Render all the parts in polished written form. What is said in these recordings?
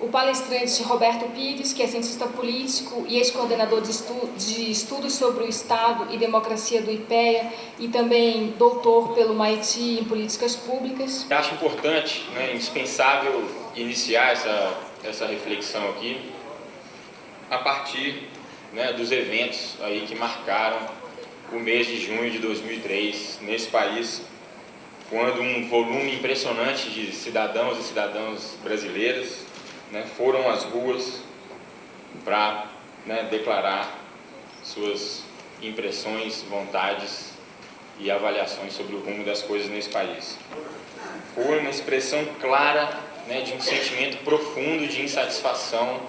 o palestrante Roberto Pires, que é cientista político e ex-coordenador de estudos sobre o Estado e democracia do IPEA e também doutor pelo MIT em políticas públicas. Acho importante, indispensável iniciar essa reflexão aqui a partir dos eventos aí que marcaram o mês de junho de 2003 nesse país, quando um volume impressionante de cidadãos e cidadãs brasileiras foram às ruas para declarar suas impressões, vontades e avaliações sobre o rumo das coisas nesse país. Foi uma expressão clara de um sentimento profundo de insatisfação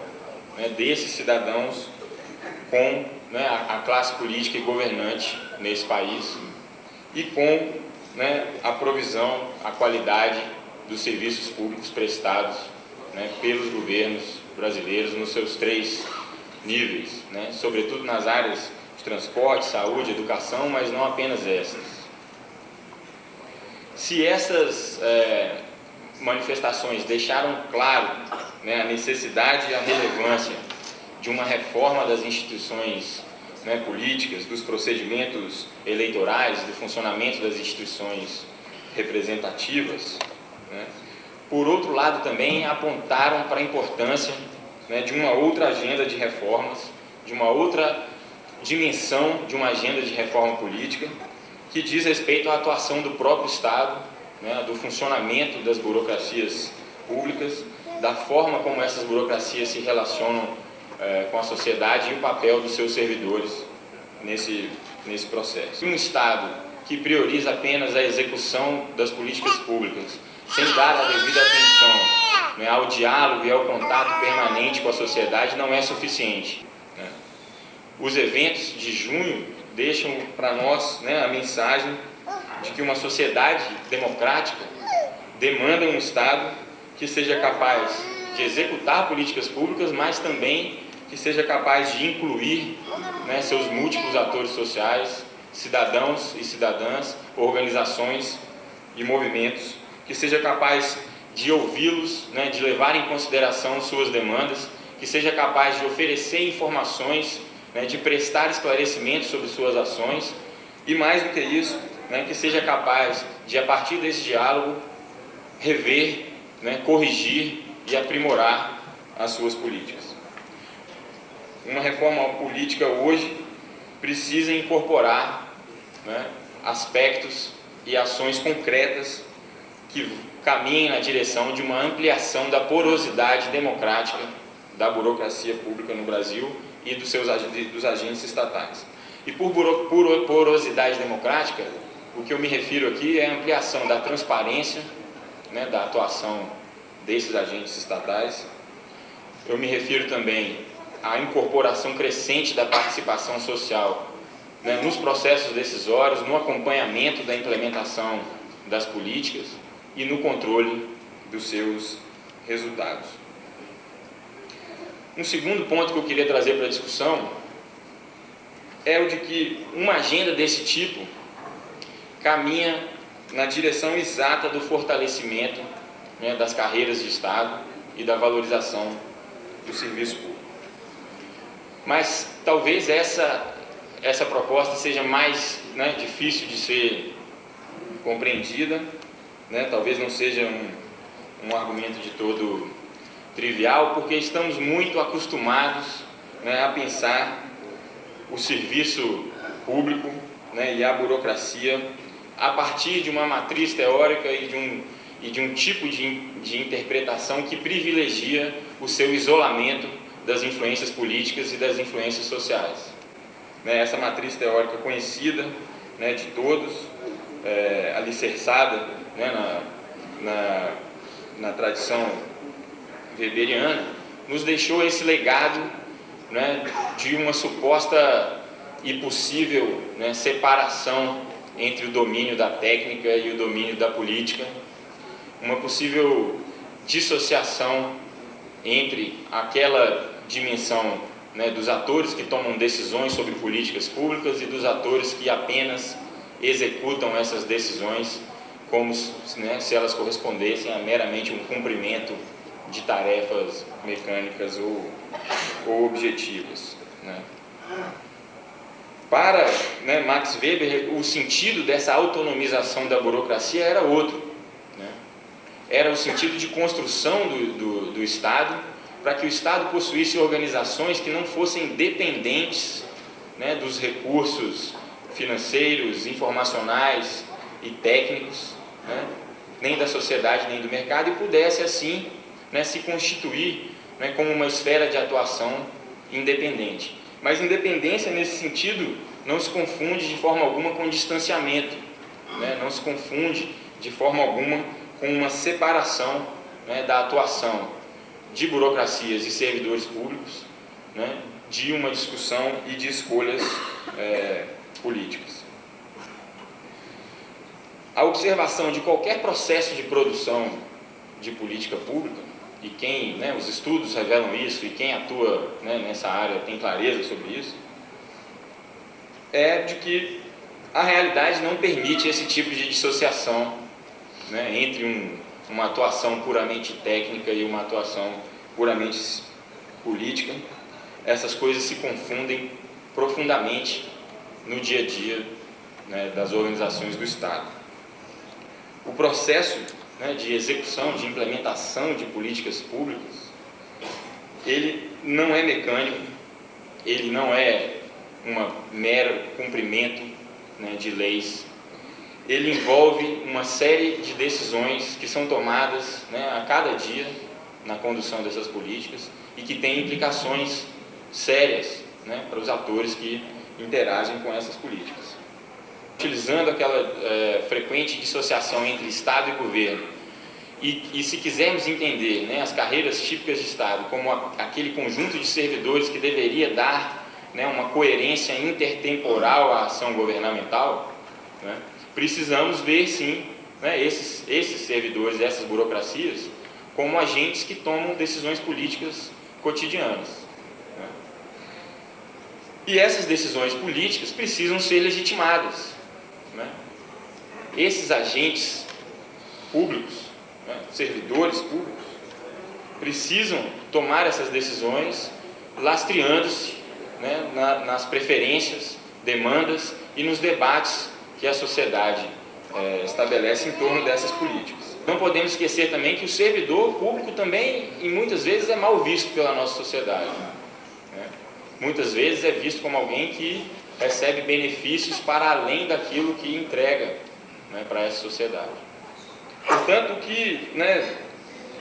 desses cidadãos com a classe política e governante nesse país e com a provisão, a qualidade dos serviços públicos prestados pelos governos brasileiros nos seus 3 níveis, sobretudo nas áreas de transporte, saúde, educação, mas não apenas essas. Se essas manifestações deixaram claro a necessidade e a relevância de uma reforma das instituições políticas, dos procedimentos eleitorais, do funcionamento das instituições representativas, por outro lado também apontaram para a importância de uma outra agenda de reformas, de uma outra dimensão de uma agenda de reforma política que diz respeito à atuação do próprio Estado, do funcionamento das burocracias públicas, da forma como essas burocracias se relacionam com a sociedade e o papel dos seus servidores nesse processo. Um Estado que prioriza apenas a execução das políticas públicas, sem dar a devida atenção ao diálogo e ao contato permanente com a sociedade, não é suficiente. Os eventos de junho deixam para nós a mensagem de que uma sociedade democrática demanda um Estado que seja capaz de executar políticas públicas, mas também que seja capaz de incluir seus múltiplos atores sociais, cidadãos e cidadãs, organizações e movimentos, que seja capaz de ouvi-los, de levar em consideração suas demandas, que seja capaz de oferecer informações, de prestar esclarecimentos sobre suas ações e, mais do que isso, que seja capaz de, a partir desse diálogo, rever, corrigir e aprimorar as suas políticas. Uma reforma política hoje precisa incorporar aspectos e ações concretas que caminhem na direção de uma ampliação da porosidade democrática da burocracia pública no Brasil e dos agentes estatais. E por porosidade democrática, o que eu me refiro aqui é a ampliação da transparência da atuação desses agentes estatais. Eu me refiro também à incorporação crescente da participação social nos processos decisórios, no acompanhamento da implementação das políticas e no controle dos seus resultados. Um segundo ponto que eu queria trazer para a discussão é o de que uma agenda desse tipo caminha na direção exata do fortalecimento das carreiras de Estado e da valorização do serviço público. Mas talvez essa proposta seja mais difícil de ser compreendida, talvez não seja um argumento de todo trivial, porque estamos muito acostumados a pensar o serviço público e a burocracia a partir de uma matriz teórica e de um tipo de interpretação que privilegia o seu isolamento das influências políticas e das influências sociais. Essa matriz teórica conhecida de todos, alicerçada na tradição weberiana, nos deixou esse legado de uma suposta e possível separação entre o domínio da técnica e o domínio da política, uma possível dissociação entre aquela dimensão dos atores que tomam decisões sobre políticas públicas e dos atores que apenas executam essas decisões como se elas correspondessem a meramente um cumprimento de tarefas mecânicas ou objetivas, né? Para, né, Max Weber, o sentido dessa autonomização da burocracia era outro, né? Era o sentido de construção do Estado, para que o Estado possuísse organizações que não fossem dependentes, né, dos recursos financeiros, informacionais e técnicos, né, nem da sociedade, nem do mercado, e pudesse assim, né, se constituir, né, como uma esfera de atuação independente. Mas independência, nesse sentido, não se confunde de forma alguma com distanciamento, né, não se confunde de forma alguma com uma separação, né, da atuação de burocracias e servidores públicos, né, de uma discussão e de escolhas políticas. A observação de qualquer processo de produção de política pública, e quem, né, os estudos revelam isso, e quem atua, né, nessa área tem clareza sobre isso, é de que a realidade não permite esse tipo de dissociação, né, entre uma atuação puramente técnica e uma atuação puramente política. Essas coisas se confundem profundamente no dia a dia, né, das organizações do Estado. O processo, né, de execução, de implementação de políticas públicas, ele não é mecânico, ele não é um mero cumprimento, né, de leis. Ele envolve uma série de decisões que são tomadas, né, a cada dia na condução dessas políticas e que têm implicações sérias, né, para os atores que interagem com essas políticas. Utilizando aquela frequente dissociação entre Estado e governo, e se quisermos entender, né, as carreiras típicas de Estado como aquele conjunto de servidores que deveria dar, né, uma coerência intertemporal à ação governamental, né, precisamos ver, sim, né, esses servidores, essas burocracias, como agentes que tomam decisões políticas cotidianas, né? E essas decisões políticas precisam ser legitimadas, né? Esses agentes públicos, né, servidores públicos, precisam tomar essas decisões lastreando-se, né, nas preferências, demandas e nos debates que a sociedade estabelece em torno dessas políticas. Não podemos esquecer também que o servidor público também, e muitas vezes, é mal visto pela nossa sociedade, né? Muitas vezes é visto como alguém que recebe benefícios para além daquilo que entrega, né, para essa sociedade. Portanto, o que, né,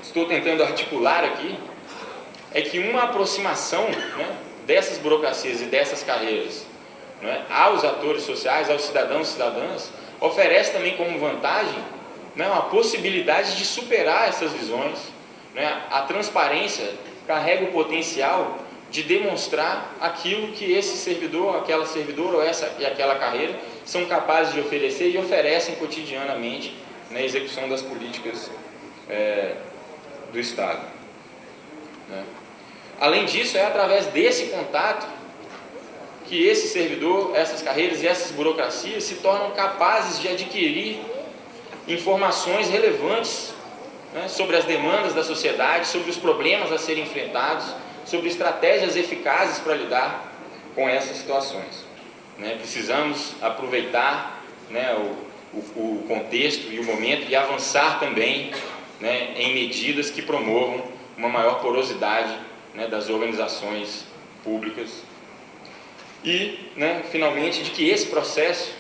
estou tentando articular aqui é que uma aproximação, né, dessas burocracias e dessas carreiras, né, aos atores sociais, aos cidadãos e cidadãs, oferece também como vantagem, né, uma possibilidade de superar essas visões, né? A transparência carrega o potencial de demonstrar aquilo que esse servidor, aquela servidora ou essa e aquela carreira são capazes de oferecer e oferecem cotidianamente na execução das políticas do Estado, né? Além disso, é através desse contato que esse servidor, essas carreiras e essas burocracias se tornam capazes de adquirir informações relevantes, né, sobre as demandas da sociedade, sobre os problemas a serem enfrentados, sobre estratégias eficazes para lidar com essas situações, né? Precisamos aproveitar, né, o contexto e o momento e avançar também, né, em medidas que promovam uma maior porosidade, né, das organizações públicas e, né, finalmente, de que esse processo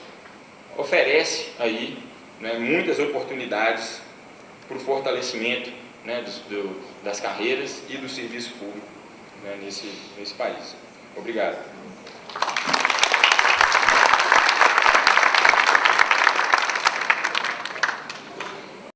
oferece aí, né, muitas oportunidades para o fortalecimento, né, das carreiras e do serviço público, né, nesse país. Obrigado.